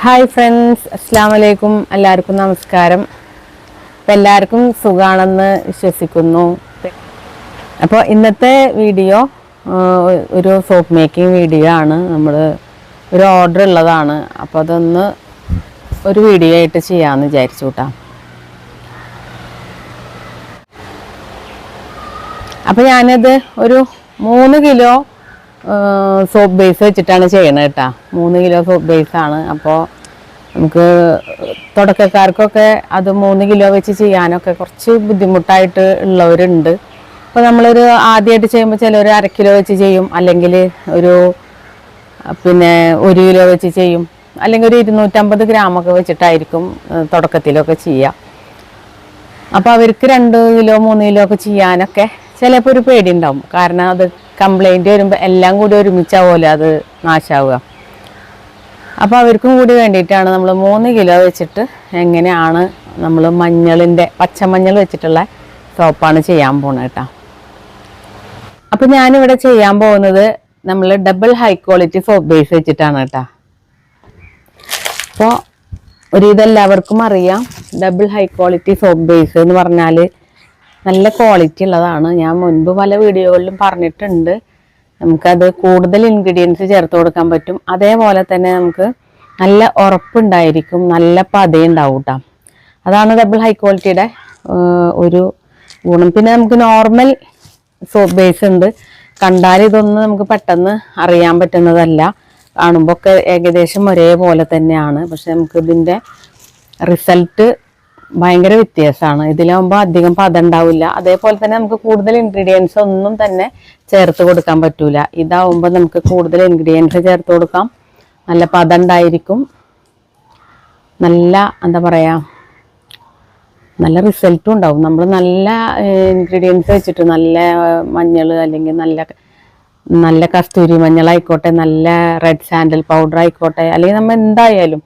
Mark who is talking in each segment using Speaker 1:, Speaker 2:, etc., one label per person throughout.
Speaker 1: Hi friends, അസ്സാം വലൈക്കും. എല്ലാവർക്കും നമസ്കാരം. എല്ലാവർക്കും സുഖാണെന്ന് വിശ്വസിക്കുന്നു. അപ്പോൾ ഇന്നത്തെ വീഡിയോ ഒരു സോപ്പ് മേക്കിംഗ് വീഡിയോ ആണ്. നമ്മൾ ഒരു ഓർഡർ ഉള്ളതാണ്. അപ്പോൾ അതൊന്ന് ഒരു വീഡിയോ ആയിട്ട് ചെയ്യാമെന്ന് വിചാരിച്ചു കേട്ടോ. അപ്പോൾ ഞാനത് ഒരു 3 കിലോ സോപ്പ് ബേസ് വെച്ചിട്ടാണ് ചെയ്യണത് കേട്ടോ. 3 കിലോ സോപ്പ് ബേസാണ്. അപ്പോൾ നമുക്ക് തുടക്കക്കാർക്കൊക്കെ അത് 3 കിലോ വെച്ച് ചെയ്യാനൊക്കെ കുറച്ച് ബുദ്ധിമുട്ടായിട്ട് ഉള്ളവരുണ്ട്. അപ്പോൾ നമ്മളൊരു ആദ്യമായിട്ട് ചെയ്യുമ്പോൾ ചിലർ 1/2 കിലോ വെച്ച് ചെയ്യും, അല്ലെങ്കിൽ ഒരു 1 കിലോ വെച്ച് ചെയ്യും, അല്ലെങ്കിൽ ഒരു 250 ഗ്രാമൊക്കെ വെച്ചിട്ടായിരിക്കും തുടക്കത്തിലൊക്കെ ചെയ്യുക. അപ്പോൾ അവർക്ക് 2 കിലോ 3 കിലോ ഒക്കെ ചെയ്യാനൊക്കെ ചിലപ്പോൾ ഒരു പേടി ഉണ്ടാവും. കാരണം അത് കംപ്ലൈൻറ്റ് വരുമ്പോൾ എല്ലാം കൂടി ഒരുമിച്ചാവുമല്ലോ അത് നാശാവുക. അപ്പോൾ അവർക്കും കൂടി വേണ്ടിയിട്ടാണ് നമ്മൾ 3 കിലോ വെച്ചിട്ട് എങ്ങനെയാണ് നമ്മൾ പച്ചമഞ്ഞൾ വെച്ചിട്ടുള്ള സോപ്പാണ് ചെയ്യാൻ പോകുന്നത് കേട്ടോ. അപ്പോൾ ഞാനിവിടെ ചെയ്യാൻ പോകുന്നത് നമ്മൾ double high quality soap base വെച്ചിട്ടാണ് കേട്ടോ. അപ്പോൾ ഇതെല്ലാവർക്കും അറിയാം, double high quality soap base എന്ന് പറഞ്ഞാൽ നല്ല ക്വാളിറ്റി ഉള്ളതാണ്. ഞാൻ മുൻപ് പല വീഡിയോകളിലും പറഞ്ഞിട്ടുണ്ട്. നമുക്കത് കൂടുതൽ ഇൻഗ്രീഡിയൻസ് ചേർത്ത് കൊടുക്കാൻ പറ്റും. അതേപോലെ തന്നെ നമുക്ക് നല്ല ഉറപ്പുണ്ടായിരിക്കും, നല്ല പതയുണ്ടാവും കേട്ടോ. അതാണ് ഡബിൾ ഹൈ ക്വാളിറ്റിയുടെ ഒരു ഗുണം. പിന്നെ നമുക്ക് നോർമൽ സോപ്പ് ബേസ് ഉണ്ട്. കണ്ടാൽ ഇതൊന്നും നമുക്ക് പെട്ടെന്ന് അറിയാൻ പറ്റുന്നതല്ല. കാണുമ്പോൾ ഒക്കെ ഏകദേശം ഒരേപോലെ തന്നെയാണ്. പക്ഷെ നമുക്ക് ഇതിൻ്റെ റിസൾട്ട് ഭയങ്കര വ്യത്യാസമാണ്. ഇതിലാകുമ്പോൾ അധികം പദം ഉണ്ടാവില്ല. അതേപോലെ തന്നെ നമുക്ക് കൂടുതൽ ഇൻഗ്രീഡിയൻസ് ഒന്നും തന്നെ ചേർത്ത് കൊടുക്കാൻ പറ്റൂല. ഇതാവുമ്പോൾ നമുക്ക് കൂടുതൽ ഇൻഗ്രീഡിയൻസ് ചേർത്ത് കൊടുക്കാം. നല്ല പദം ഉണ്ടായിരിക്കും. നല്ല എന്താ പറയുക, നല്ല റിസൾട്ടും ഉണ്ടാവും. നമ്മൾ നല്ല ഇൻഗ്രീഡിയൻസ് വെച്ചിട്ട് നല്ല മഞ്ഞൾ, അല്ലെങ്കിൽ നല്ല കസ്തൂരി മഞ്ഞളായിക്കോട്ടെ, നല്ല റെഡ് സാൻഡൽ പൗഡർ ആയിക്കോട്ടെ, അല്ലെങ്കിൽ നമ്മൾ എന്തായാലും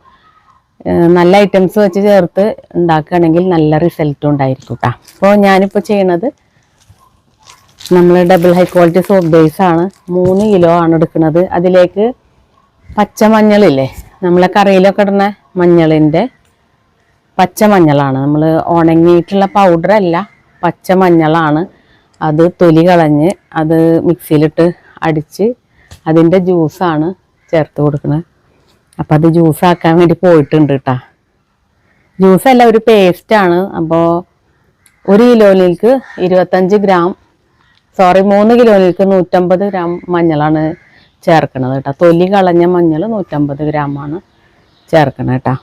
Speaker 1: നല്ല ഐറ്റംസ് വെച്ച് ചേർത്ത് ഉണ്ടാക്കുകയാണെങ്കിൽ നല്ല റിസൾട്ടും ഉണ്ടായിരിക്കും കേട്ടോ. അപ്പോൾ ഞാനിപ്പോൾ ചെയ്യണത് നമ്മൾ double high quality soap base ആണ്. 3 കിലോ ആണ് എടുക്കുന്നത്. അതിലേക്ക് പച്ചമഞ്ഞളില്ലേ, നമ്മളെ കറിയിലൊക്കെ ഇടുന്ന മഞ്ഞളിൻ്റെ പച്ചമഞ്ഞളാണ്. നമ്മൾ ഉണങ്ങിയിട്ടുള്ള പൗഡറല്ല, പച്ചമഞ്ഞളാണ്. അത് തൊലി കളഞ്ഞ് അത് മിക്സിയിലിട്ട് അടിച്ച് അതിൻ്റെ ജ്യൂസാണ് ചേർത്ത് കൊടുക്കുന്നത്. അപ്പം അത് ജ്യൂസാക്കാൻ വേണ്ടി പോയിട്ടുണ്ട് കേട്ടോ. ജ്യൂസല്ല, ഒരു പേസ്റ്റാണ്. അപ്പോൾ 1 കിലോയിലേക്ക് 25 ഗ്രാം 3 കിലോയിലേക്ക് 150 ഗ്രാം മഞ്ഞളാണ് ചേർക്കണത് കേട്ടോ. തൊലി കളഞ്ഞ മഞ്ഞൾ 150 ഗ്രാമാണ് ചേർക്കണത് കേട്ടോ.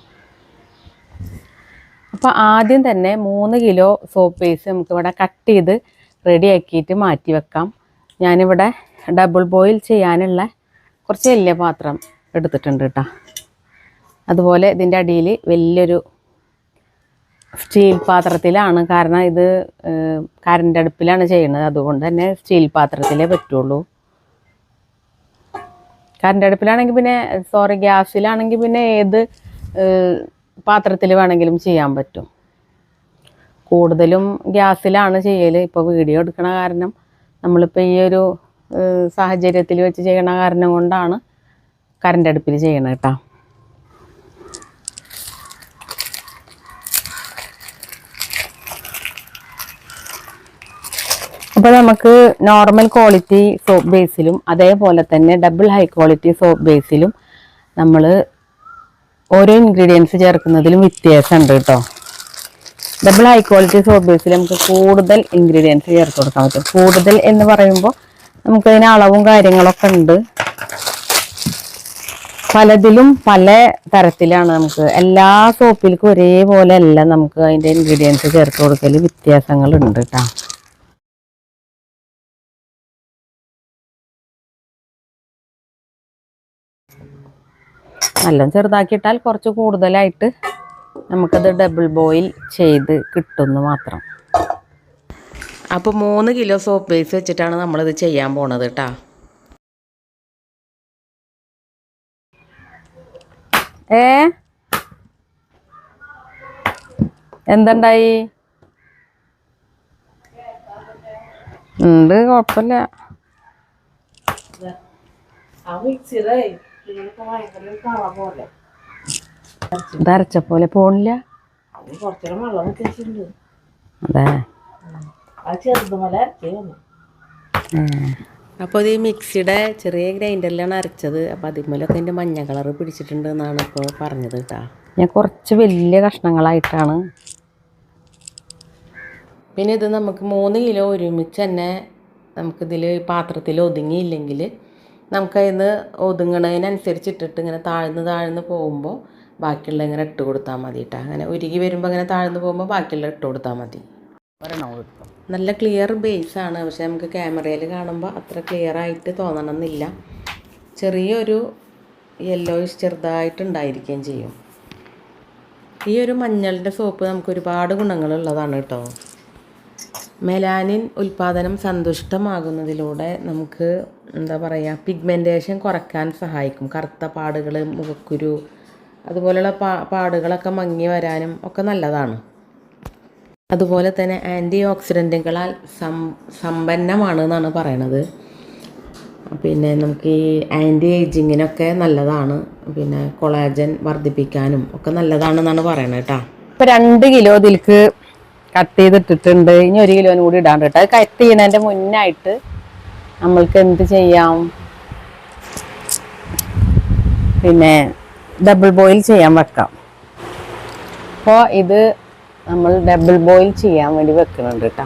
Speaker 1: അപ്പോൾ ആദ്യം തന്നെ 3 കിലോ സോപ്പ് ബേസ് നമുക്കിവിടെ കട്ട് ചെയ്ത് റെഡിയാക്കിയിട്ട് മാറ്റി വെക്കാം. ഞാനിവിടെ ഡബിൾ ബോയിൽ ചെയ്യാനുള്ള കുറച്ച് വലിയ പാത്രം എടുത്തിട്ടുണ്ട് കേട്ടോ. അതുപോലെ ഇതിൻ്റെ അടിയിൽ വലിയൊരു സ്റ്റീൽ പാത്രത്തിലാണ്. കാരണം ഇത് കറണ്ട് അടുപ്പിലാണ് ചെയ്യുന്നത്. അതുകൊണ്ട് തന്നെ സ്റ്റീൽ പാത്രത്തിലേ പറ്റുള്ളൂ. കറണ്ട് അടുപ്പിലാണെങ്കിൽ ഗ്യാസിലാണെങ്കിൽ പിന്നെ ഏത് പാത്രത്തിൽ വേണമെങ്കിലും ചെയ്യാൻ പറ്റും. കൂടുതലും ഗ്യാസിലാണ് ചെയ്യൽ. ഇപ്പോൾ വീഡിയോ എടുക്കണ കാരണം, നമ്മളിപ്പോൾ ഈ ഒരു സാഹചര്യത്തിൽ വെച്ച് ചെയ്യണ കാരണം കൊണ്ടാണ് കറണ്ട് അടുപ്പിൽ ചെയ്യണം കേട്ടോ. അപ്പോൾ നമുക്ക് നോർമൽ ക്വാളിറ്റി സോപ്പ് ബേസിലും അതേപോലെ തന്നെ ഡബിൾ ഹൈ ക്വാളിറ്റി സോപ്പ് ബേസിലും നമ്മൾ ഓരോ ഇൻഗ്രീഡിയൻസ് ചേർക്കുന്നതിലും വ്യത്യാസമുണ്ട് കേട്ടോ. ഡബിൾ ഹൈ ക്വാളിറ്റി സോപ്പ് ബേസിൽ നമുക്ക് കൂടുതൽ ഇൻഗ്രീഡിയൻസ് ചേർത്ത് കൊടുക്കാൻ പറ്റും. കൂടുതൽ എന്ന് പറയുമ്പോൾ നമുക്കതിന് അളവും കാര്യങ്ങളൊക്കെ ഉണ്ട്. പലതിലും പല തരത്തിലാണ്. നമുക്ക് എല്ലാ സോപ്പിൽക്കും ഒരേപോലെ അല്ല നമുക്ക് അതിൻ്റെ ഇൻഗ്രീഡിയൻസ് ചേർത്ത് കൊടുക്കൽ വ്യത്യാസങ്ങളുണ്ട് കേട്ടോ. നല്ല ചെറുതാക്കിയിട്ടാൽ കുറച്ച് കൂടുതലായിട്ട് നമുക്കത് ഡബിൾ ബോയിൽ ചെയ്ത് കിട്ടുന്നു മാത്രം. അപ്പോൾ 3 കിലോ സോപ്പ് ബേസ് വെച്ചിട്ടാണ് നമ്മളിത് ചെയ്യാൻ പോണത് കേട്ടോ. എന്തുണ്ടായി? ഉണ്ട്, കുഴപ്പമില്ല. ഇത് അരച്ച പോലെ പോണില്ല. അതെ. അപ്പോൾ ഈ മിക്സിയുടെ ചെറിയ ഗ്രൈൻഡറിലാണ് അരച്ചത്. അപ്പോൾ അതിന്മേലൊക്കെ അതിൻ്റെ മഞ്ഞ കളറ് പിടിച്ചിട്ടുണ്ട് എന്നാണ് ഇപ്പോൾ പറഞ്ഞത് കേട്ടോ. ഞാൻ കുറച്ച് വലിയ കഷ്ണങ്ങളായിട്ടാണ്. പിന്നെ ഇത് നമുക്ക് 3 കിലോ ഒരുമിച്ച് തന്നെ നമുക്കിതിൽ പാത്രത്തിൽ ഒതുങ്ങിയില്ലെങ്കിൽ നമുക്കതിന് ഒതുങ്ങണതിനനുസരിച്ച് ഇട്ടിട്ട് ഇങ്ങനെ താഴ്ന്ന് പോകുമ്പോൾ ബാക്കിയുള്ള ഇങ്ങനെ ഇട്ട് കൊടുത്താൽ മതി കേട്ടോ. അങ്ങനെ ഉരുകി വരുമ്പോൾ ഇങ്ങനെ താഴ്ന്ന് പോകുമ്പോൾ ബാക്കിയുള്ള ഇട്ട് കൊടുത്താൽ മതി. നല്ല ക്ലിയർ ബേസാണ്, പക്ഷെ നമുക്ക് ക്യാമറയിൽ കാണുമ്പോൾ അത്ര ക്ലിയർ ആയിട്ട് തോന്നണമെന്നില്ല. ചെറിയൊരു യെല്ലോയിഷ് ചെറുതായിട്ടുണ്ടായിരിക്കുകയും ചെയ്യും. ഈ ഒരു മഞ്ഞളുടെ സോപ്പ് നമുക്ക് ഒരുപാട് ഗുണങ്ങളുള്ളതാണ് കേട്ടോ. മെലാനിൻ ഉൽപ്പാദനം സന്തുഷ്ടമാകുന്നതിലൂടെ നമുക്ക് എന്താ പറയുക, പിഗ്മെൻറ്റേഷൻ കുറയ്ക്കാൻ സഹായിക്കും. കറുത്ത പാടുകൾ, മുഖക്കുരു, അതുപോലെയുള്ള പാടുകളൊക്കെ മങ്ങി വരാനും ഒക്കെ നല്ലതാണ്. അതുപോലെ തന്നെ ആൻറ്റി ഓക്സിഡൻറ്റുകളാൽ സമ്പന്നമാണ് എന്നാണ് പറയണത്. പിന്നെ നമുക്ക് ഈ ആൻറ്റി ഏജിങ്ങിനൊക്കെ നല്ലതാണ്. പിന്നെ കൊളാജൻ വർദ്ധിപ്പിക്കാനും ഒക്കെ നല്ലതാണെന്നാണ് പറയണത് കേട്ടോ. ഇപ്പോൾ 2 കിലോ ഇതിലേക്ക് കട്ട് ചെയ്തിട്ടിട്ടുണ്ട്. ഇനി 1 കിലോന് കൂടി ഇടാണ്ട് കേട്ടോ. അത് കട്ട് ചെയ്യണതിൻ്റെ മുന്നായിട്ട് നമ്മൾക്ക് എന്ത് ചെയ്യാം, പിന്നെ ഡബിൾ ബോയിൽ ചെയ്യാൻ വെക്കാം. അപ്പോൾ ഇത് നമ്മൾ ഡബിൾ ബോയിൽ ചെയ്യാൻ വേണ്ടി വെക്കുന്നുണ്ട് കേട്ടോ.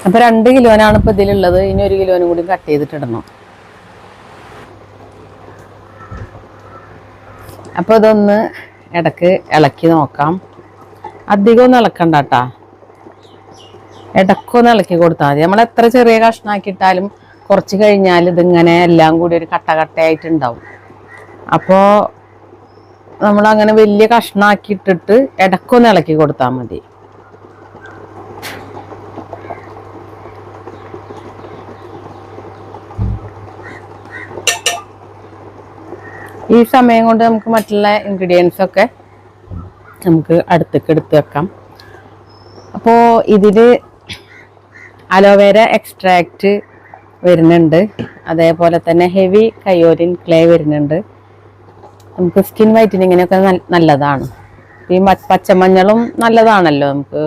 Speaker 1: അപ്പോൾ 2 കിലോനാണ് ഇപ്പോൾ ഇതിലുള്ളത്. ഇനി 1 കിലോനും കൂടി കട്ട് ചെയ്തിട്ടിടണം. അപ്പോൾ ഇതൊന്ന് ഇടയ്ക്ക് ഇളക്കി നോക്കാം. അധികം ഒന്നും ഇളക്കണ്ട കേട്ടോ, ഇടയ്ക്കൊന്ന് ഇളക്കി കൊടുത്താൽ മതി. നമ്മൾ എത്ര ചെറിയ കഷ്ണാക്കിയിട്ടാലും കുറച്ച് കഴിഞ്ഞാൽ ഇതിങ്ങനെ എല്ലാം കൂടി ഒരു കട്ടയായിട്ടുണ്ടാവും. അപ്പോൾ നമ്മളങ്ങനെ വലിയ കഷ്ണാക്കിയിട്ടിട്ട് ഇടയ്ക്കൊന്ന് ഇളക്കി കൊടുത്താൽ മതി. ഈ സമയം കൊണ്ട് നമുക്ക് മറ്റുള്ള ഇൻഗ്രീഡിയൻസ് ഒക്കെ നമുക്ക് അടുത്തേക്ക് എടുത്ത് വെക്കാം. അപ്പോൾ ഇതിൽ അലോവേര എക്സ്ട്രാക്റ്റ് വരുന്നുണ്ട്. അതേപോലെ തന്നെ ഹെവി കയോലിൻ ക്ലേ വരുന്നുണ്ട്. നമുക്ക് സ്കിൻ വൈറ്റനിങ്ങിനൊക്കെ നല്ലതാണ്. ഈ പച്ചമഞ്ഞളും നല്ലതാണല്ലോ, നമുക്ക്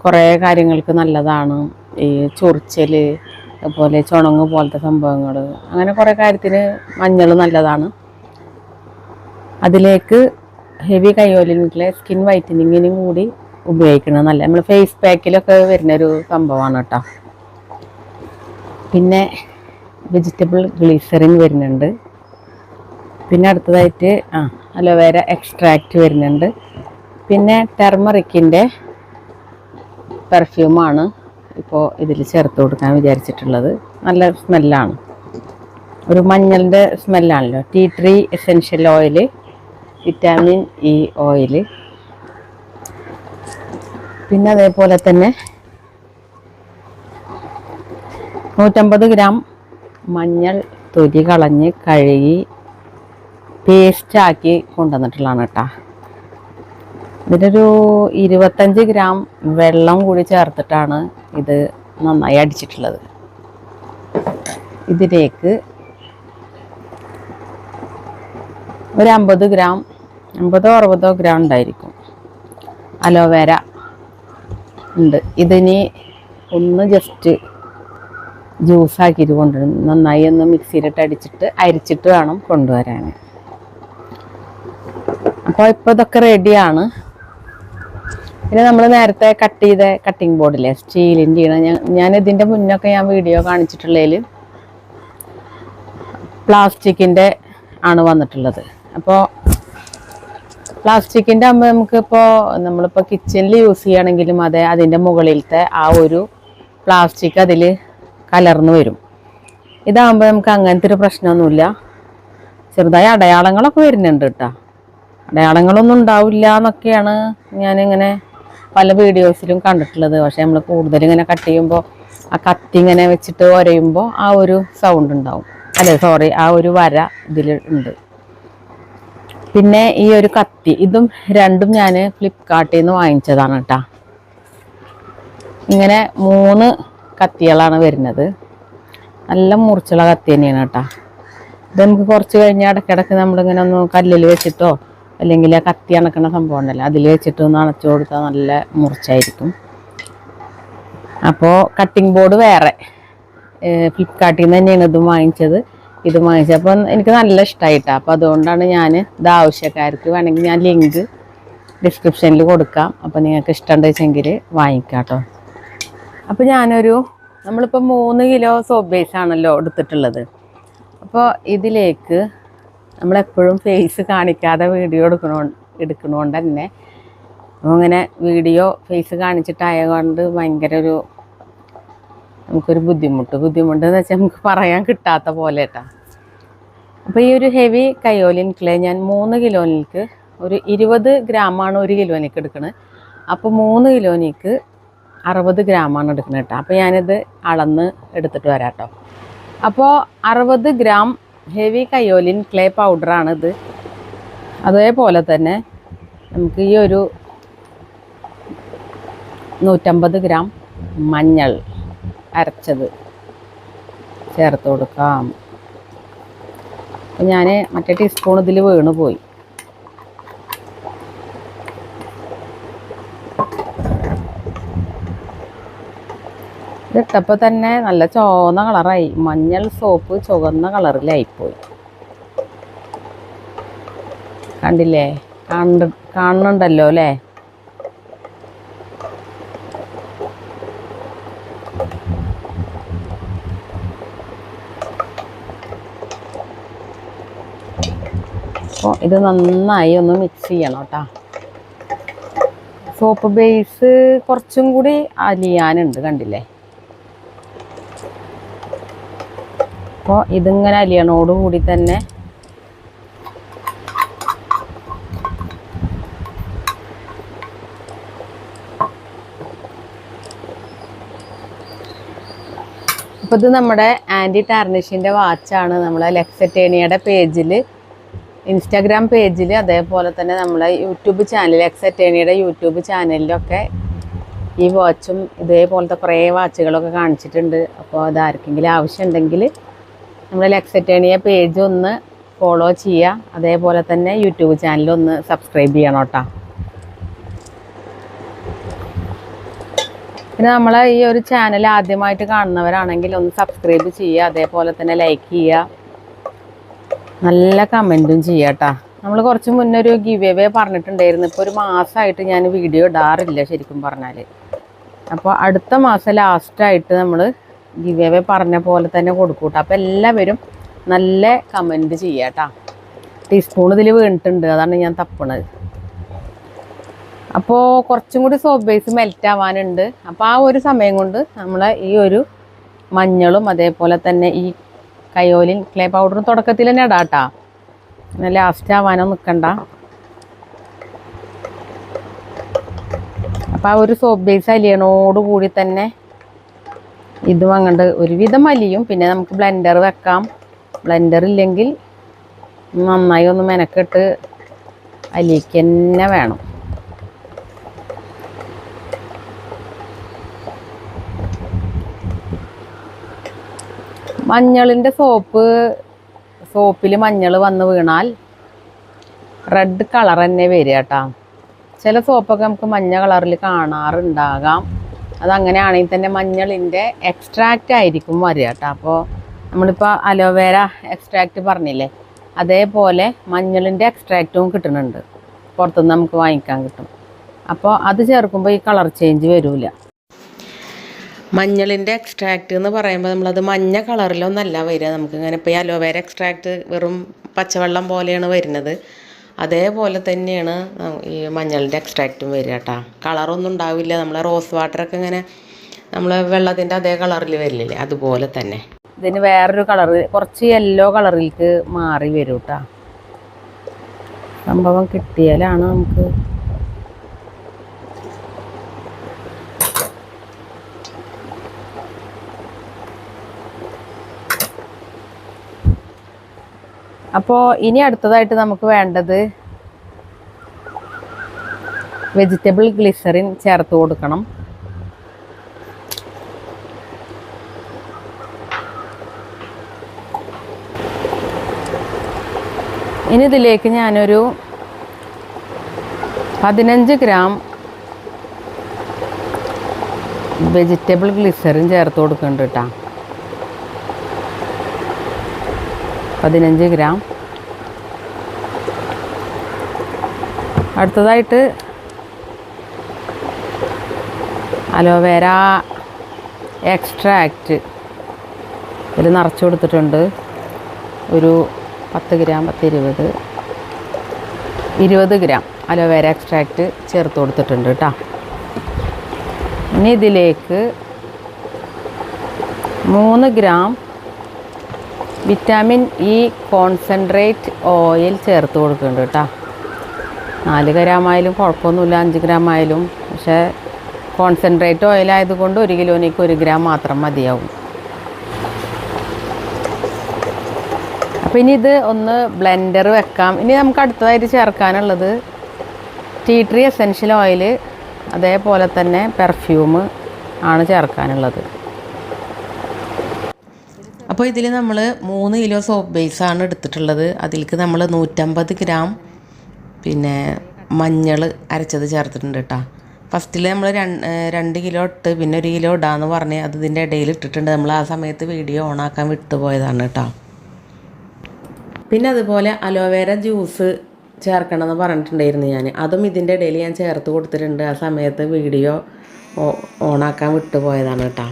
Speaker 1: കുറേ കാര്യങ്ങൾക്ക് നല്ലതാണ്. ഈ ചൊറിച്ചൽ, അതുപോലെ ചുണങ്ങ് പോലത്തെ സംഭവങ്ങൾ, അങ്ങനെ കുറേ കാര്യത്തിന് മഞ്ഞൾ നല്ലതാണ്. അതിലേക്ക് ഹെവി കയോലിനിലെ സ്കിൻ വൈറ്റനിങ്ങിനും കൂടി ഉപയോഗിക്കുന്നത് നല്ല. നമ്മൾ ഫേസ് പാക്കിലൊക്കെ വരുന്നൊരു സംഭവമാണ് കേട്ടോ. പിന്നെ വെജിറ്റബിൾ ഗ്ലിസറിൻ വരുന്നുണ്ട്. പിന്നെ അടുത്തതായിട്ട് അലോവേര എക്സ്ട്രാക്റ്റ് വരുന്നുണ്ട്. പിന്നെ ടെർമറിക്കിൻ്റെ പെർഫ്യൂമാണ് ഇപ്പോൾ ഇതിൽ ചേർത്ത് കൊടുക്കാൻ വിചാരിച്ചിട്ടുള്ളത്. നല്ല സ്മെല്ലാണ്, ഒരു മഞ്ഞളിൻ്റെ സ്മെല്ലാണല്ലോ. Tea tree essential oil, vitamin E oil. പിന്നെ അതേപോലെ തന്നെ 150 ഗ്രാം മഞ്ഞൾ തൊലി കളഞ്ഞ് കഴുകി പേസ്റ്റാക്കി കൊണ്ടുവന്നിട്ടുള്ളതാണ് കേട്ടോ. ഇതിലൊരു 25 ഗ്രാം വെള്ളം കൂടി ചേർത്തിട്ടാണ് ഇത് നന്നായി അടിച്ചിട്ടുള്ളത്. ഇതിലേക്ക് ഒരു 50 ഗ്രാം 50-60 ഗ്രാം ഉണ്ടായിരിക്കും അലോവേര ഉണ്ട്. ഇതിനി ഒന്ന് ജസ്റ്റ് ജ്യൂസാക്കിയിട്ട് കൊണ്ടുവരും. നന്നായി ഒന്ന് മിക്സിയിലിട്ട് അരിച്ചിട്ട് വേണം കൊണ്ടുവരാൻ. അപ്പോൾ ഇപ്പോൾ ഇതൊക്കെ റെഡിയാണ്. പിന്നെ നമ്മൾ നേരത്തെ കട്ട് ചെയ്ത കട്ടിംഗ് ബോർഡില്ലേ, സ്റ്റീലിൻ്റെ ആണ്. ഞാൻ ഇതിൻ്റെ മുന്നൊക്കെ വീഡിയോ കാണിച്ചിട്ടുള്ളതിൽ പ്ലാസ്റ്റിക്കിൻ്റെ ആണ് വന്നിട്ടുള്ളത്. അപ്പോൾ പ്ലാസ്റ്റിക്കിൻ്റെ ആകുമ്പോൾ നമുക്കിപ്പോൾ നമ്മളിപ്പോൾ കിച്ചണിൽ യൂസ് ചെയ്യുകയാണെങ്കിലും അതെ, അതിൻ്റെ മുകളിലത്തെ ആ ഒരു പ്ലാസ്റ്റിക് അതിൽ കലർന്ന് വരും. ഇതാകുമ്പോൾ നമുക്ക് അങ്ങനത്തെ ഒരു പ്രശ്നമൊന്നുമില്ല. ചെറുതായ അടയാളങ്ങളൊക്കെ വരുന്നുണ്ട് കേട്ടോ. അടയാളങ്ങളൊന്നും ഉണ്ടാവില്ല എന്നൊക്കെയാണ് ഞാനിങ്ങനെ പല വീഡിയോസിലും കണ്ടിട്ടുള്ളത്. പക്ഷെ നമ്മൾ കൂടുതൽ ഇങ്ങനെ കട്ട് ചെയ്യുമ്പോൾ ആ കത്തി ഇങ്ങനെ വെച്ചിട്ട് ഒരയുമ്പോൾ ആ ഒരു സൗണ്ട് ഉണ്ടാവും. ആ ഒരു വര ഇതിൽ ഉണ്ട്. പിന്നെ ഈ ഒരു കത്തി, ഇതും രണ്ടും ഞാൻ ഫ്ലിപ്കാർട്ടിൽ നിന്ന് വാങ്ങിച്ചതാണ് കേട്ടോ. ഇങ്ങനെ 3 കത്തികളാണ് വരുന്നത്. നല്ല മുറിച്ചുള്ള കത്തി തന്നെയാണ് കേട്ടോ. ഇത് നമുക്ക് കുറച്ച് കഴിഞ്ഞ് ഇടയ്ക്കിടയ്ക്ക് നമ്മളിങ്ങനെ ഒന്ന് കല്ലിൽ വെച്ചിട്ടോ അല്ലെങ്കിൽ ആ കത്തി അണക്കണ സംഭവം ഉണ്ടല്ലോ അതിൽ വെച്ചിട്ട് ഒന്ന് അണച്ചു കൊടുത്താൽ നല്ല മുറിച്ചായിരിക്കും. അപ്പോൾ കട്ടിംഗ് ബോർഡ് വേറെ ഫ്ലിപ്കാർട്ടിൽ നിന്ന് തന്നെയാണ് ഇത് വാങ്ങിച്ചപ്പോൾ എനിക്ക് നല്ല ഇഷ്ടമായിട്ടാണ്. അപ്പോൾ അതുകൊണ്ടാണ് ഞാൻ ഇത് ആവശ്യക്കാർക്ക് വേണമെങ്കിൽ ഞാൻ ലിങ്ക് ഡിസ്ക്രിപ്ഷനിൽ കൊടുക്കാം. അപ്പോൾ നിങ്ങൾക്ക് ഇഷ്ടമുണ്ടെന്ന് വെച്ചെങ്കിൽ വാങ്ങിക്കാം കേട്ടോ. അപ്പോൾ നമ്മളിപ്പോൾ 3 കിലോ സോപ്പ് ബേസ് ആണല്ലോ എടുത്തിട്ടുള്ളത്. അപ്പോൾ ഇതിലേക്ക് നമ്മളെപ്പോഴും ഫേസ് കാണിക്കാതെ വീഡിയോ എടുക്കണോണ്ട് തന്നെ അങ്ങനെ വീഡിയോ ഫേസ് കാണിച്ചിട്ടായതുകൊണ്ട് ഭയങ്കര നമുക്കൊരു ബുദ്ധിമുട്ടെന്ന് വെച്ചാൽ നമുക്ക് പറയാൻ കിട്ടാത്ത പോലെ കേട്ടോ. അപ്പോൾ ഈ ഒരു ഹെവി കയോലിൻ ക്ലേ ഞാൻ 3 കിലോനിക്ക് ഒരു 20 ഗ്രാമാണ് 1 കിലോനിക്ക് എടുക്കുന്നത്. അപ്പോൾ 3 കിലോനിക്ക് 60 ഗ്രാമാണ് എടുക്കുന്നത് കേട്ടോ. അപ്പോൾ ഞാനിത് അളന്ന് എടുത്തിട്ട് വരാം കേട്ടോ. അപ്പോൾ 60 ഗ്രാം ഹെവി കയോലിൻ ക്ലേ പൗഡറാണിത്. അതേപോലെ തന്നെ നമുക്ക് ഈ ഒരു 150 ഗ്രാം മഞ്ഞൾ അരച്ചത് ചേർത്ത് കൊടുക്കാം. അപ്പം ഞാൻ മറ്റേ ടീസ്പൂൺ ഇതിൽ വീണ് പോയി. ഇതിട്ടപ്പോൾ തന്നെ നല്ല ചുവന്ന കളറായി. മഞ്ഞൾ സോപ്പ് ചുവന്ന കളറിലായിപ്പോയി. കണ്ടില്ലേ? കാണുന്നുണ്ടല്ലോ അല്ലേ? അപ്പോൾ ഇത് നന്നായി ഒന്ന് മിക്സ് ചെയ്യണം കേട്ടോ. സോപ്പ് ബേസ് കുറച്ചും കൂടി അലിയാനുണ്ട്, കണ്ടില്ലേ? അപ്പോൾ ഇതിങ്ങനെ അലിയണോടുകൂടി തന്നെ അപ്പോൾ ഇത് നമ്മുടെ ആൻറ്റി ടാർണിഷിൻ്റെ വാച്ചാണ്. നമ്മളെ ലെക്സറ്റേണിയയുടെ പേജിൽ, ഇൻസ്റ്റാഗ്രാം പേജിൽ, അതേപോലെ തന്നെ നമ്മളെ യൂട്യൂബ് ചാനൽ ലെക്സറ്റേണിയയുടെ യൂട്യൂബ് ചാനലിലൊക്കെ ഈ വാച്ചും ഇതേപോലത്തെ കുറേ വാച്ചുകളൊക്കെ കാണിച്ചിട്ടുണ്ട്. അപ്പോൾ അതാർക്കെങ്കിലും ആവശ്യമുണ്ടെങ്കിൽ നമ്മുടെ ലെക്സറ്റേണിയ പേജ് ഒന്ന് ഫോളോ ചെയ്യുക. അതേപോലെ തന്നെ യൂട്യൂബ് ചാനലൊന്ന് സബ്സ്ക്രൈബ് ചെയ്യണം കേട്ടോ. പിന്നെ നമ്മളെ ഈ ഒരു ചാനൽ ആദ്യമായിട്ട് കാണുന്നവരാണെങ്കിൽ ഒന്ന് സബ്സ്ക്രൈബ് ചെയ്യുക. അതേപോലെ തന്നെ ലൈക്ക് ചെയ്യുക, നല്ല കമൻറ്റും ചെയ്യുക കേട്ടോ. നമ്മൾ കുറച്ച് മുന്നേ ഒരു ഗിവ് അവേ പറഞ്ഞിട്ടുണ്ടായിരുന്നു. ഇപ്പോൾ ഒരു മാസമായിട്ട് ഞാൻ വീഡിയോ ഇടാറില്ല ശരിക്കും പറഞ്ഞാൽ. അപ്പോൾ അടുത്ത മാസം ലാസ്റ്റായിട്ട് നമ്മൾ ഗിവ് അവേ പറഞ്ഞ പോലെ തന്നെ കൊടുക്കും കേട്ടോ. അപ്പോൾ എല്ലാവരും നല്ല കമൻറ്റ് ചെയ്യുക കേട്ടോ. ടീസ്പൂൺ ഇതിൽ വീണിട്ടുണ്ട്, അതാണ് ഞാൻ തപ്പണത്. അപ്പോൾ കുറച്ചും കൂടി സോപ്പ് ബേസ് മെൽറ്റ് ആവാനുണ്ട്. അപ്പോൾ ആ ഒരു സമയം കൊണ്ട് നമ്മൾ ഈ ഒരു മഞ്ഞളും അതേപോലെ തന്നെ ഈ കയോലിൻ ക്ലേ പൗഡറും തുടക്കത്തിൽ തന്നെ ഇടാം കേട്ടോ. പിന്നെ ലാസ്റ്റ് ആവാനോ നിൽക്കണ്ട. അപ്പോൾ ആ ഒരു സോപ്പ് ബേസ് അലിയണോടുകൂടി തന്നെ ഇതും അങ്ങോട്ട് ഒരുവിധം അലിയും. പിന്നെ നമുക്ക് ബ്ലെൻഡർ വെക്കാം. ബ്ലെൻഡർ ഇല്ലെങ്കിൽ നന്നായി ഒന്ന് മെനക്കെട്ട് അലിക്കന്നെ വേണം. മഞ്ഞളിൻ്റെ സോപ്പിൽ മഞ്ഞൾ വന്ന് വീണാൽ റെഡ് കളർ തന്നെ വരിക കേട്ടോ. ചില സോപ്പൊക്കെ നമുക്ക് മഞ്ഞ കളറിൽ കാണാറുണ്ടാകാം. അതങ്ങനെയാണെങ്കിൽ തന്നെ മഞ്ഞളിൻ്റെ എക്സ്ട്രാക്റ്റ് ആയിരിക്കും വരിക കേട്ടോ. അപ്പോൾ നമ്മളിപ്പോൾ അലോവേര എക്സ്ട്രാക്റ്റ് പറഞ്ഞില്ലേ, അതേപോലെ മഞ്ഞളിൻ്റെ എക്സ്ട്രാക്റ്റും കിട്ടുന്നുണ്ട്, പുറത്തുനിന്ന് നമുക്ക് വാങ്ങിക്കാൻ കിട്ടും. അപ്പോൾ അത് ചേർക്കുമ്പോൾ ഈ കളർ ചേഞ്ച് വരില്ല. മഞ്ഞളിൻ്റെ എക്സ്ട്രാക്റ്റ് എന്ന് പറയുമ്പോൾ നമ്മളത് മഞ്ഞ കളറിലൊന്നല്ല വരിക. നമുക്കിങ്ങനെ ഇപ്പോൾ ഈ അലോവേര എക്സ്ട്രാക്റ്റ് വെറും പച്ചവെള്ളം പോലെയാണ് വരുന്നത്. അതേപോലെ തന്നെയാണ് ഈ മഞ്ഞളിൻ്റെ എക്സ്ട്രാക്റ്റും വരിക കേട്ടോ. കളറൊന്നും ഉണ്ടാവില്ല. നമ്മളെ റോസ് വാട്ടറൊക്കെ ഇങ്ങനെ നമ്മൾ വെള്ളത്തിൻ്റെ അതേ കളറിൽ വരില്ലേ, അതുപോലെ തന്നെ ഇതിന് വേറൊരു കളറ്, കുറച്ച് യെല്ലോ കളറിലേക്ക് മാറി വരും കേട്ടോ. സംഭവം കിട്ടിയാലാണ് നമുക്ക് അപ്പോൾ ഇനി അടുത്തതായിട്ട് നമുക്ക് വേണ്ടത് വെജിറ്റബിൾ ഗ്ലിസറിൻ ചേർത്ത് കൊടുക്കണം. ഇനി ഇതിലേക്ക് ഞാനൊരു 15 ഗ്രാം വെജിറ്റബിൾ ഗ്ലിസറിൻ ചേർത്ത് കൊടുക്കുന്നുണ്ട് കേട്ടോ. 15 ഗ്രാം. അടുത്തതായിട്ട് അലോവേര എക്സ്ട്രാക്റ്റ് ഇതിൽ നിറച്ച് കൊടുത്തിട്ടുണ്ട്. ഒരു 10 ഗ്രാം 20 ഗ്രാം അലോവേര എക്സ്ട്രാക്റ്റ് ചേർത്ത് കൊടുത്തിട്ടുണ്ട് കേട്ടോ. ഇനി ഇതിലേക്ക് 3 gram vitamin E concentrate oil ചേർത്ത് കൊടുക്കുന്നുണ്ട് കേട്ടോ. 4 ഗ്രാം ആയാലും കുഴപ്പമൊന്നുമില്ല, 5 ഗ്രാം ആയാലും. പക്ഷേ കോൺസെൻട്രേറ്റ് ഓയിൽ ആയതുകൊണ്ട് 1 കിലോയ്ക്ക് 1 ഗ്രാം മാത്രം മതിയാവും. അപ്പോൾ ഇനി ഇത് ഒന്ന് ബ്ലെൻഡർ വെക്കാം. ഇനി നമുക്ക് അടുത്തതായിട്ട് ചേർക്കാനുള്ളത് ടീ ട്രീ എസെൻഷ്യൽ ഓയിൽ, അതേപോലെ തന്നെ പെർഫ്യൂം ആണ് ചേർക്കാനുള്ളത്. അപ്പോൾ ഇതിൽ നമ്മൾ 3 കിലോ സോപ്പ് ബേസാണ് എടുത്തിട്ടുള്ളത്. അതിലേക്ക് നമ്മൾ 150 ഗ്രാം പിന്നെ മഞ്ഞൾ അരച്ചത് ചേർത്തിട്ടുണ്ട് കേട്ടോ. ഫസ്റ്റിൽ നമ്മൾ 2 കിലോ ഇട്ട് പിന്നെ 1 കിലോ ഇടാമെന്ന് പറഞ്ഞ് അത് ഇതിൻ്റെ ഇടയിൽ ഇട്ടിട്ടുണ്ട്. നമ്മൾ ആ സമയത്ത് വീഡിയോ ഓണാക്കാൻ വിട്ടുപോയതാണ് കേട്ടോ. പിന്നെ അതുപോലെ അലോവേര ജ്യൂസ് ചേർക്കണമെന്ന് പറഞ്ഞിട്ടുണ്ടായിരുന്നു ഞാൻ. അതും ഇതിൻ്റെ ഇടയിൽ ഞാൻ ചേർത്ത് കൊടുത്തിട്ടുണ്ട്. ആ സമയത്ത് വീഡിയോ ഓണാക്കാൻ വിട്ടുപോയതാണ് കേട്ടോ.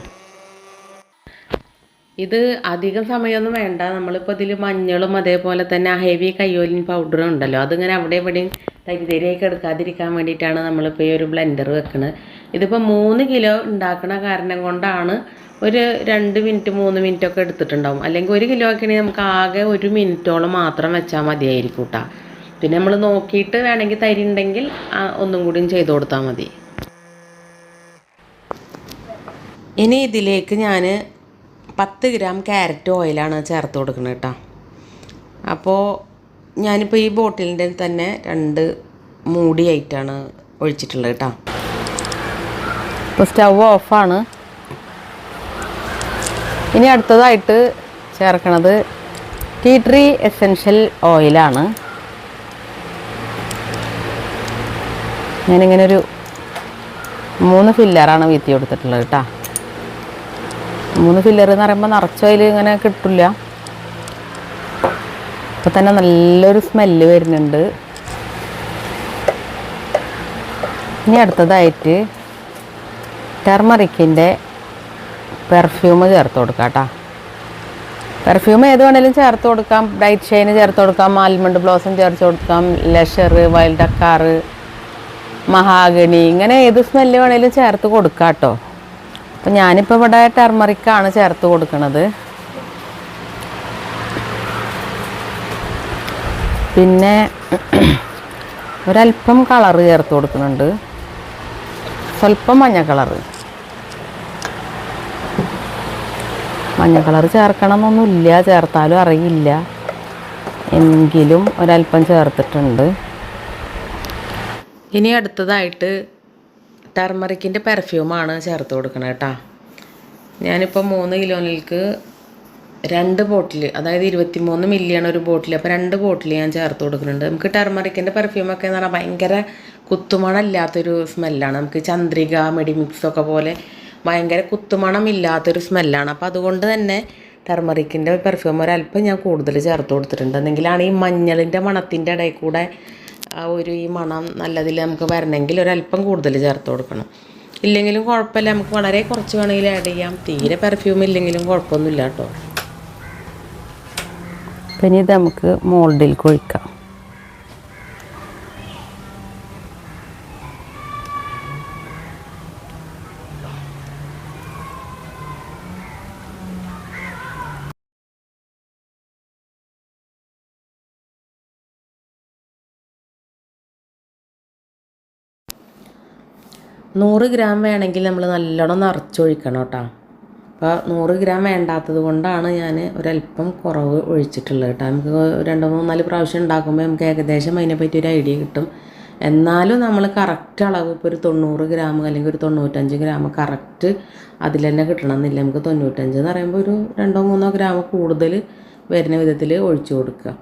Speaker 1: ഇത് അധികം സമയമൊന്നും വേണ്ട. നമ്മളിപ്പോൾ ഇതിൽ മഞ്ഞളും അതേപോലെ തന്നെ ഹെവി കയ്യോലിൻ പൗഡറും ഉണ്ടല്ലോ, അതിങ്ങനെ അവിടെ ഇവിടെയും തരിതരിയായി എടുക്കാതിരിക്കാൻ വേണ്ടിയിട്ടാണ് നമ്മളിപ്പോൾ ഈ ഒരു ബ്ലെൻഡർ വെക്കുന്നത്. ഇതിപ്പോൾ 3 കിലോ ഉണ്ടാക്കുന്ന കാരണം കൊണ്ടാണ് ഒരു 2 മിനിറ്റ് 3 മിനിറ്റൊക്കെ എടുത്തിട്ടുണ്ടാവും. അല്ലെങ്കിൽ 1 കിലോ ഒക്കെ ആണെങ്കിൽ നമുക്ക് ആകെ 1 മിനിറ്റോളം മാത്രം വെച്ചാൽ മതിയായിരിക്കും കേട്ടോ. പിന്നെ നമ്മൾ നോക്കിയിട്ട് വേണമെങ്കിൽ തരി ഉണ്ടെങ്കിൽ ഒന്നും കൂടിയും ചെയ്ത് കൊടുത്താൽ മതി. ഇനി ഇതിലേക്ക് ഞാൻ 10 ഗ്രാം ക്യാരറ്റ് ഓയിലാണ് ചേർത്ത് കൊടുക്കുന്നത് കേട്ടോ. അപ്പോൾ ഞാനിപ്പോൾ ഈ ബോട്ടിലിൻ്റെ തന്നെ 2 മൂടിയായിട്ടാണ് ഒഴിച്ചിട്ടുള്ളത് കേട്ടോ. ഇപ്പോൾ സ്റ്റവ് ഓഫാണ്. ഇനി അടുത്തതായിട്ട് ചേർക്കണത് ടീ ട്രീ എസെൻഷ്യൽ ഓയിലാണ്. ഞാനിങ്ങനെ ഒരു 3 ഫില്ലറാണ് വീത്തി കൊടുത്തിട്ടുള്ളത് കേട്ടോ. 3 ഫില്ലർ എന്ന് പറയുമ്പോൾ നിറച്ച ഓയിൽ ഇങ്ങനെ കിട്ടില്ല. അപ്പോൾ തന്നെ നല്ലൊരു സ്മെല്ല് വരുന്നുണ്ട്. ഇനി അടുത്തതായിട്ട് ടർമറിക്കിൻ്റെ പെർഫ്യൂം ചേർത്ത് കൊടുക്കാം കേട്ടോ. പെർഫ്യൂം ഏത് വേണേലും ചേർത്ത് കൊടുക്കാം. ബ്രൈറ്റ് ഷൈന് ചേർത്ത് കൊടുക്കാം, ആൽമണ്ട് ബ്ലോസം ചേർത്ത് കൊടുക്കാം, ലഷർ, വൈൽഡ് ഡക്കാർ, മഹാഗണി, ഇങ്ങനെ ഏത് സ്മെല്ല് വേണേലും ചേർത്ത് കൊടുക്കാം കേട്ടോ. അപ്പം ഞാനിപ്പോൾ ഇവിടെ ടർമറിക്കാണ് ചേർത്ത് കൊടുക്കുന്നത്. പിന്നെ ഒരല്പം കളറ് ചേർത്ത് കൊടുക്കുന്നുണ്ട്, സ്വല്പം മഞ്ഞ കളറ്. മഞ്ഞ കളർ ചേർക്കണമെന്നൊന്നുമില്ല, ചേർത്താലും അറിയില്ല, എങ്കിലും ഒരല്പം ചേർത്തിട്ടുണ്ട്. ഇനി അടുത്തതായിട്ട് ടർമറിക്കിൻ്റെ പെർഫ്യൂമാണ് ചേർത്ത് കൊടുക്കണം കേട്ടോ. ഞാനിപ്പോൾ 3 കിലോയിലേക്ക് 2 ബോട്ടിൽ, അതായത് 23 മില്ലിയാണ് ഒരു ബോട്ടിൽ. അപ്പോൾ 2 ബോട്ടിൽ ഞാൻ ചേർത്ത് കൊടുക്കുന്നുണ്ട്. നമുക്ക് ടർമറിക്കിൻ്റെ പെർഫ്യൂമൊക്കെ എന്ന് പറഞ്ഞാൽ ഭയങ്കര കുത്തുമണമില്ലാത്തൊരു സ്മെല്ലാണ്. നമുക്ക് ചന്ദ്രിക, മെഡിമിക്സൊക്കെ പോലെ ഭയങ്കര കുത്തുമണമില്ലാത്തൊരു സ്മെല്ലാണ്. അപ്പോൾ അതുകൊണ്ട് തന്നെ ടർമറിക്കിൻ്റെ പെർഫ്യൂം ഒരല്പം ഞാൻ കൂടുതൽ ചേർത്ത് കൊടുത്തിട്ടുണ്ട്. എന്നെങ്കിലാണ് ഈ മഞ്ഞളിൻ്റെ മണത്തിൻ്റെ ഇടയിൽ കൂടെ ഈ മണം നല്ലതിൽ നമുക്ക് വരണമെങ്കിൽ ഒരല്പം കൂടുതൽ ചേർത്ത് കൊടുക്കണം. ഇല്ലെങ്കിലും കുഴപ്പമില്ല, നമുക്ക് വളരെ കുറച്ച് വേണമെങ്കിൽ ആഡ് ചെയ്യാം. തീരെ പെർഫ്യൂം ഇല്ലെങ്കിലും കുഴപ്പമൊന്നുമില്ല കേട്ടോ. പിന്നെ ഇത് നമുക്ക് മോൾഡിൽ ഒഴിക്കാം. നൂറ് ഗ്രാം വേണമെങ്കിൽ നമ്മൾ നല്ലോണം നിറച്ചൊഴിക്കണം കേട്ടോ. അപ്പോൾ 100 ഗ്രാം വേണ്ടാത്തത് കൊണ്ടാണ് ഞാൻ ഒരല്പം കുറവ് ഒഴിച്ചിട്ടുള്ളത് കേട്ടോ. നമുക്ക് 2-3-4 പ്രാവശ്യം ഉണ്ടാക്കുമ്പോൾ നമുക്ക് ഏകദേശം അതിനെപ്പറ്റി ഒരു ഐഡിയ കിട്ടും. എന്നാലും നമ്മൾ കറക്റ്റ് അളവ് ഇപ്പോൾ ഒരു 90 ഗ്രാം അല്ലെങ്കിൽ ഒരു 95 ഗ്രാം കറക്റ്റ് അതിൽ തന്നെ കിട്ടണമെന്നില്ല. നമുക്ക് 95 എന്ന് പറയുമ്പോൾ ഒരു 2-3 ഗ്രാം കൂടുതൽ വരുന്ന വിധത്തിൽ ഒഴിച്ചു കൊടുക്കുക.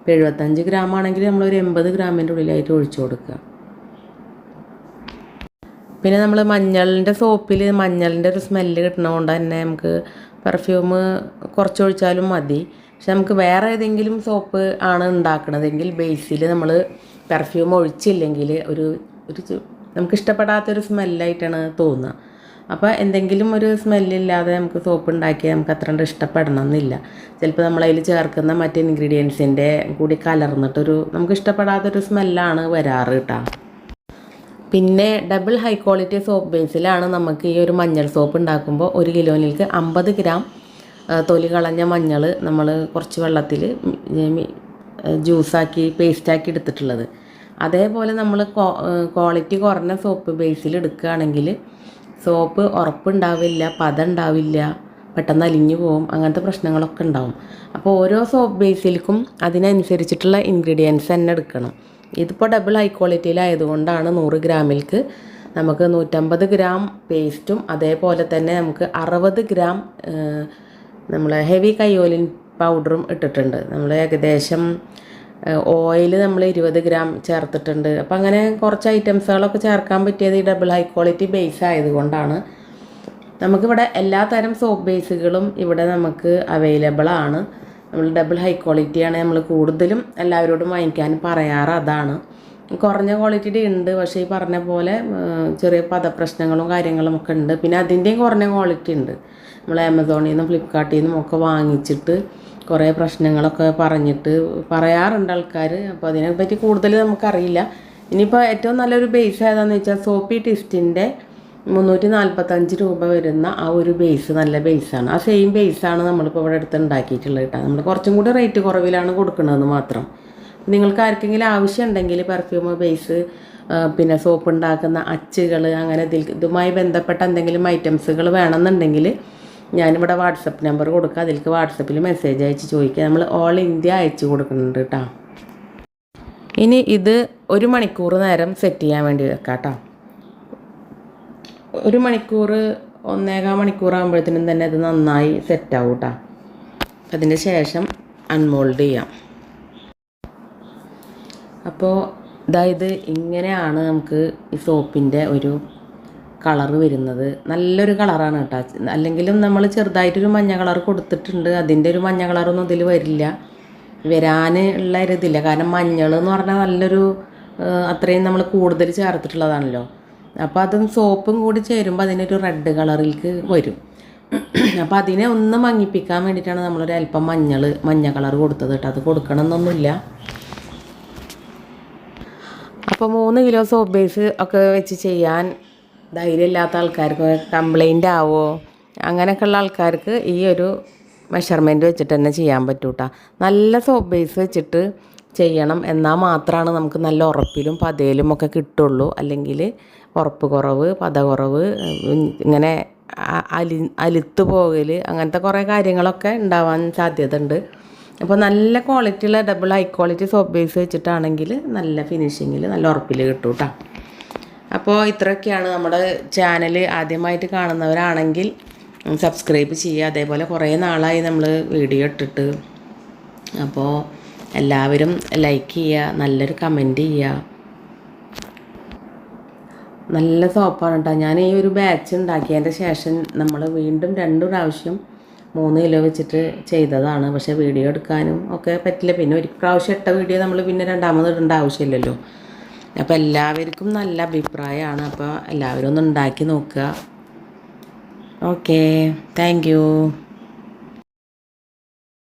Speaker 1: ഇപ്പോൾ 75 ഗ്രാം ആണെങ്കിൽ നമ്മളൊരു 80 ഗ്രാമിൻ്റെ ഉള്ളിലായിട്ട് ഒഴിച്ചു കൊടുക്കുക. പിന്നെ നമ്മൾ മഞ്ഞളിൻ്റെ സോപ്പിൽ മഞ്ഞളിൻ്റെ ഒരു സ്മെല്ല് കിട്ടണതുകൊണ്ട് തന്നെ നമുക്ക് പെർഫ്യൂം കുറച്ചൊഴിച്ചാലും മതി. പക്ഷെ നമുക്ക് വേറെ ഏതെങ്കിലും സോപ്പ് ആണ് ഉണ്ടാക്കണതെങ്കിൽ ബേസിൽ നമ്മൾ പെർഫ്യൂം ഒഴിച്ചില്ലെങ്കിൽ ഒരു നമുക്ക് ഇഷ്ടപ്പെടാത്തൊരു സ്മെല്ലായിട്ടാണ് തോന്നുക. അപ്പോൾ എന്തെങ്കിലും ഒരു സ്മെല്ലില്ലാതെ നമുക്ക് സോപ്പ് ഉണ്ടാക്കിയാൽ നമുക്ക് അത്ര ഇഷ്ടപ്പെടണം എന്നില്ല. ചിലപ്പോൾ നമ്മളതിൽ ചേർക്കുന്ന മറ്റ് ഇൻഗ്രീഡിയൻസിൻ്റെ കൂടി കലർന്നിട്ടൊരു നമുക്ക് ഇഷ്ടപ്പെടാത്തൊരു സ്മെല്ലാണ് വരാറ് കേട്ടോ. പിന്നെ ഡബിൾ ഹൈ ക്വാളിറ്റി സോപ്പ് ബേസിലാണ് നമുക്ക് ഈ ഒരു മഞ്ഞൾ സോപ്പ് ഉണ്ടാക്കുമ്പോൾ 1 കിലോയിലേക്ക് 50 ഗ്രാം തൊലി കളഞ്ഞ മഞ്ഞൾ നമ്മൾ കുറച്ച് വെള്ളത്തിൽ ജ്യൂസാക്കി പേസ്റ്റാക്കി എടുത്തിട്ടുള്ളത്. അതേപോലെ നമ്മൾ ക്വാളിറ്റി കുറഞ്ഞ സോപ്പ് ബേസിൽ എടുക്കുകയാണെങ്കിൽ സോപ്പ് ഉറപ്പുണ്ടാവില്ല, പതം ഉണ്ടാവില്ല, പെട്ടെന്ന് അലിഞ്ഞു പോകും, അങ്ങനത്തെ പ്രശ്നങ്ങളൊക്കെ ഉണ്ടാവും. അപ്പോൾ ഓരോ സോപ്പ് ബേസിലേക്കും അതിനനുസരിച്ചിട്ടുള്ള ഇൻഗ്രീഡിയൻസ് തന്നെ എടുക്കണം. ഇതിപ്പോൾ ഡബിൾ ഹൈ ക്വാളിറ്റിയിലായതുകൊണ്ടാണ് 100 ഗ്രാമിലേക്ക് നമുക്ക് 150 ഗ്രാം പേസ്റ്റും അതേപോലെ തന്നെ നമുക്ക് 60 ഗ്രാം നമ്മൾ ഹെവി കയ്യോലിൻ പൗഡറും ഇട്ടിട്ടുണ്ട്. നമ്മൾ ഏകദേശം ഓയിൽ നമ്മൾ 20 ഗ്രാം ചേർത്തിട്ടുണ്ട്. അപ്പം അങ്ങനെ കുറച്ച് ഐറ്റംസുകളൊക്കെ ചേർക്കാൻ പറ്റിയത് ഈ ഡബിൾ ഹൈ ക്വാളിറ്റി ബേസ് ആയതുകൊണ്ടാണ്. നമുക്കിവിടെ എല്ലാ തരം സോപ്പ് ബേസുകളും ഇവിടെ നമുക്ക് അവൈലബിൾ ആണ്. നമ്മൾ ഡബിൾ ഹൈ ക്വാളിറ്റിയാണ് നമ്മൾ കൂടുതലും എല്ലാവരോടും വാങ്ങിക്കാൻ പറയാറ്. അതാണ് കുറഞ്ഞ ക്വാളിറ്റിയുടെ ഉണ്ട്, പക്ഷേ ഈ പറഞ്ഞ പോലെ ചെറിയ പദപ്രശ്നങ്ങളും കാര്യങ്ങളും ഒക്കെ ഉണ്ട്. പിന്നെ അതിൻ്റെയും കുറഞ്ഞ ക്വാളിറ്റി ഉണ്ട്. നമ്മൾ ആമസോണിൽ നിന്നും ഫ്ലിപ്കാർട്ടിൽ നിന്നും ഒക്കെ വാങ്ങിച്ചിട്ട് കുറേ പ്രശ്നങ്ങളൊക്കെ പറഞ്ഞിട്ട് പറയാറുണ്ട് ആൾക്കാർ. അപ്പോൾ അതിനെപ്പറ്റി കൂടുതൽ നമുക്കറിയില്ല. ഇനിയിപ്പോൾ ഏറ്റവും നല്ലൊരു ബേസ് ഏതാണെന്ന് വെച്ചാൽ സോപ്പി ടിസ്റ്റിൻ്റെ 345 രൂപ വരുന്ന ആ ഒരു ബേസ് നല്ല ബേസാണ്. ആ സെയിം ബേസാണ് നമ്മളിപ്പോൾ ഇവിടെ അടുത്ത് ഉണ്ടാക്കിയിട്ടുള്ളത് കേട്ടോ. നമ്മൾ കുറച്ചും കൂടി റേറ്റ് കുറവിലാണ് കൊടുക്കുന്നതെന്ന് മാത്രം. നിങ്ങൾക്ക് ആർക്കെങ്കിലും ആവശ്യം ഉണ്ടെങ്കിൽ പെർഫ്യൂം ബേസ് പിന്നെ സോപ്പ് ഉണ്ടാക്കുന്ന അച്ചുകൾ അങ്ങനെ ഇതുമായി ബന്ധപ്പെട്ട എന്തെങ്കിലും ഐറ്റംസുകൾ വേണമെന്നുണ്ടെങ്കിൽ ഞാനിവിടെ വാട്സപ്പ് നമ്പർ കൊടുക്കുക. അതിലേക്ക് വാട്സപ്പിൽ മെസ്സേജ് അയച്ച് ചോദിക്കുക. നമ്മൾ ഓൾ ഇന്ത്യ അയച്ചു കൊടുക്കുന്നുണ്ട് കേട്ടോ. ഇനി ഇത് 1 മണിക്കൂർ നേരം സെറ്റ് ചെയ്യാൻ വേണ്ടി വെക്കാം കേട്ടോ. 1 മണിക്കൂർ 1.25 മണിക്കൂർ ആകുമ്പോഴത്തേനും തന്നെ അത് നന്നായി സെറ്റാവും കേട്ടോ. അതിന് ശേഷം അൺമോൾഡ് ചെയ്യാം. അപ്പോൾ ഇതായത് ഇങ്ങനെയാണ് നമുക്ക് ഈ സോപ്പിൻ്റെ ഒരു കളറ് വരുന്നത്. നല്ലൊരു കളറാണ് കേട്ടോ. അല്ലെങ്കിലും നമ്മൾ ചെറുതായിട്ടൊരു മഞ്ഞ കളർ കൊടുത്തിട്ടുണ്ട്. അതിൻ്റെ ഒരു മഞ്ഞ കളറൊന്നും ഇതിൽ വരാൻ ഉള്ള ഒരു ഇതില്ല. കാരണം മഞ്ഞൾ എന്ന് പറഞ്ഞാൽ നല്ലൊരു അത്രയും നമ്മൾ കൂടുതൽ ചേർത്തിട്ടുള്ളതാണല്ലോ. അപ്പോൾ അതും സോപ്പും കൂടി ചേരുമ്പോൾ അതിനൊരു റെഡ് കളറിലേക്ക് വരും. അപ്പോൾ അതിനെ ഒന്ന് മങ്ങിപ്പിക്കാൻ വേണ്ടിയിട്ടാണ് നമ്മളൊരു അല്പം മഞ്ഞ കളർ കൊടുത്തത് കേട്ടോ. അത് കൊടുക്കണമെന്നൊന്നുമില്ല. അപ്പോൾ 3 കിലോ സോപ്പ് ബേസ് ഒക്കെ വെച്ച് ചെയ്യാൻ ധൈര്യമില്ലാത്ത ആൾക്കാർക്ക്, കംപ്ലൈൻ്റ് ആവോ അങ്ങനെയൊക്കെയുള്ള ആൾക്കാർക്ക് ഈ ഒരു മെഷർമെൻറ്റ് വെച്ചിട്ട് തന്നെ ചെയ്യാൻ പറ്റും കേട്ടോ. നല്ല സോപ്പ് ബേസ് വെച്ചിട്ട് ചെയ്യണം. എന്നാൽ മാത്രമാണ് നമുക്ക് നല്ല ഉറപ്പിലും പതയിലും ഒക്കെ കിട്ടുള്ളൂ. അല്ലെങ്കിൽ ഉറപ്പ് കുറവ്, പത കുറവ്, ഇങ്ങനെ അലുത്ത് പോകൽ അങ്ങനത്തെ കുറേ കാര്യങ്ങളൊക്കെ ഉണ്ടാവാൻ സാധ്യത ഉണ്ട്. അപ്പോൾ നല്ല ക്വാളിറ്റിയുള്ള double high quality soap base വെച്ചിട്ടാണെങ്കിൽ നല്ല ഫിനിഷിങ്ങിൽ നല്ല ഉറപ്പിൽ കിട്ടും കേട്ടോ. അപ്പോൾ ഇത്രയൊക്കെയാണ്. നമ്മുടെ ചാനൽ ആദ്യമായിട്ട് കാണുന്നവരാണെങ്കിൽ സബ്സ്ക്രൈബ് ചെയ്യുക. അതേപോലെ കുറേ നാളായി നമ്മൾ വീഡിയോ ഇട്ടിട്ട്. അപ്പോൾ എല്ലാവരും ലൈക്ക് ചെയ്യുക, നല്ലൊരു കമൻറ്റ് ചെയ്യുക. നല്ല സോപ്പാണ് കേട്ടോ. ഞാൻ ഈ ഒരു ബാച്ച് ഉണ്ടാക്കിയതിൻ്റെ ശേഷം നമ്മൾ വീണ്ടും 2 പ്രാവശ്യം 3 കിലോ വെച്ചിട്ട് ചെയ്തതാണ്. പക്ഷേ വീഡിയോ എടുക്കാനും ഒക്കെ പറ്റില്ല. പിന്നെ ഒരു പ്രാവശ്യം ഇട്ട വീഡിയോ നമ്മൾ പിന്നെ രണ്ടാമത് ഇടേണ്ട ആവശ്യമില്ലല്ലോ. അപ്പോൾ എല്ലാവർക്കും നല്ല അഭിപ്രായമാണ്. അപ്പോൾ എല്ലാവരും ഒന്ന് ഉണ്ടാക്കി നോക്കുക. Okay, thank you.